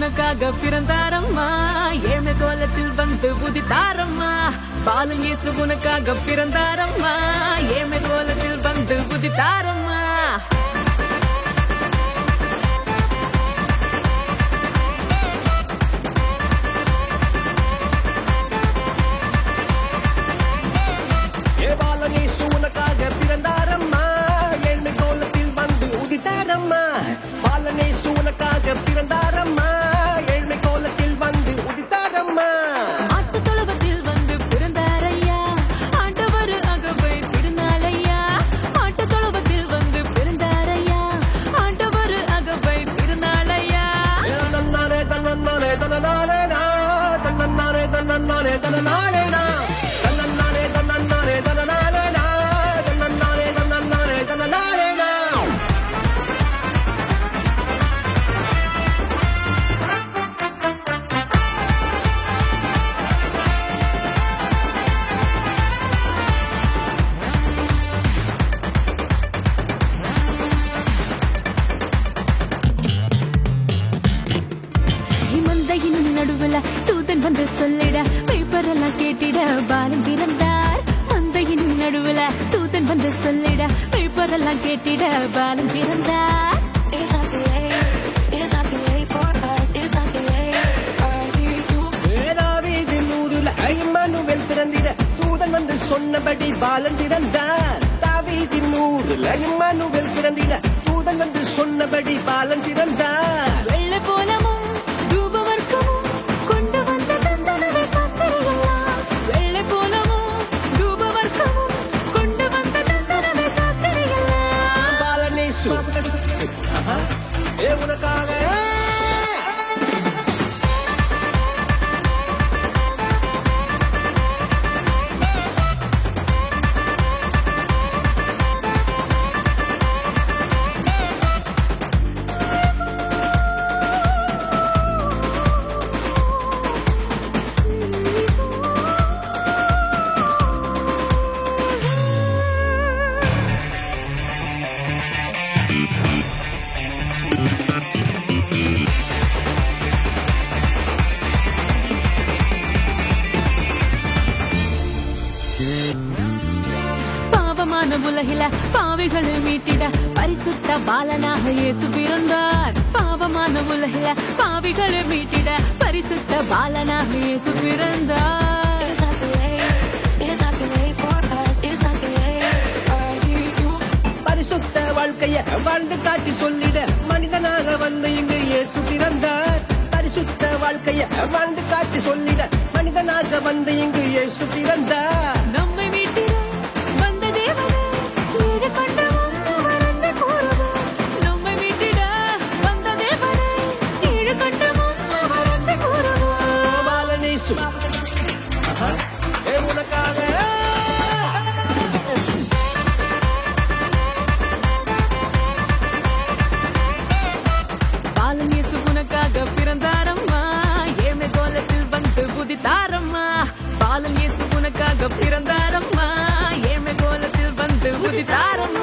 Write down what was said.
உனக்காக பிறந்தாரம்மா ஏழை கோலத்தில் வந்து உதித்தாரம்மா பாலன் இயேசு உனக்காக பிறந்தாரம்மா ஏழை கோலத்தில் வந்து உதித்தாரம்மா பாலன் இயேசு உனக்காக பிறந்தாரம்மா ஏழை கோலத்தில் வந்து உதித்தாரம்மா பாலன் இயேசு உனக்காக பிறந்தாரம்மா ஏழை கோலத்தில் வந்து உதித்தாரம்மா ஆட்டு தொழுவத்தில் வந்து பிறந்தாரையா ஆண்டவர் அகவை திருநாளையா ஆட்டு தொழுவத்தில் வந்து பிறந்தாரையா ஆண்டவர் அகவை திருநாளையா தன்னன்னாரே தன்னன்னாரே தன்னனாரே தன்னன்னாரே தன்னன்னாரே தன்னனாரே தன்னன்னாரே தன்னன்னாரே தன்னனாரே தன்னன்னாரே தன்னன்னாரே தன்னனாரே மந்தையின் நடுவுல தூதன் வந்து சொல்லிட பேப்பரெல்லாம் கேட்டிட பாலன் பிறந்தார் மந்தையின் நடுவுல தூதன் வந்து சொல்லிட பேப்பரெல்லாம் கேட்டிட பாலன் பிறந்தார் It's not too late. It's not too late for us. It's not too late. Are you? தாவீதின் ஊருல இம்மானுவேல் பிறந்திட தூதன் வந்து சொன்னபடி பாலன் பிறந்தார் தாவீதின் ஊருல இம்மானுவேல் பிறந்திட தூதன் வந்து சொன்னபடி பாலன் பிறந்தார் வெள்ளை போலமும் தூபவர்க்கமும் கொண்டு வந்த தந்தனவே சாஸ்திரியெல்லாம் வெள்ளை போலமும் தூபவர்க்கமும் கொண்டு வந்த தந்தனவே சாஸ்திரியெல்லாம் பாலனேசு உனக்காக பாவமான உலகில பாவிகளை மீட்டிட பரிசுத்த பாலனாக இயேசு பிறந்தார் பாவமான உலகில பாவிகளை மீட்டிட பரிசுத்த பாலனாக இயேசு பிறந்தார் It's not too late. It's not too late for us. It's not too late. Are you? பரிசுத்த வாழ்க்கைய வாழ்ந்து காட்டி சொல்லிட மனிதனாக வந்து இங்கு இயேசு பிறந்தார் பரிசுத்த வாழ்க்கைய வாழ்ந்து காட்டி சொல்லிட மனிதனாக வந்து இங்கு இயேசு பிறந்தார் நம்மை மீட்டிட வந்த தேவனே ஏழு கண்டவன் அவர் அன்பை கூறுவார் நம்மை மீட்டிட வந்த தேவனே ஏழு கண்டவன் அவர் அன்பை கூறுவார் பாலனேசு உனக்காக பாலன் இயேசு உனக்காக பிறந்தாரம்மா ஏழை கோலத்தில் வந்து உதித்தாரம்மா பாலன் இயேசு உனக்காக பிறந்தாரம்மா ஏழை கோலத்தில் வந்து உதித்தாரம்மா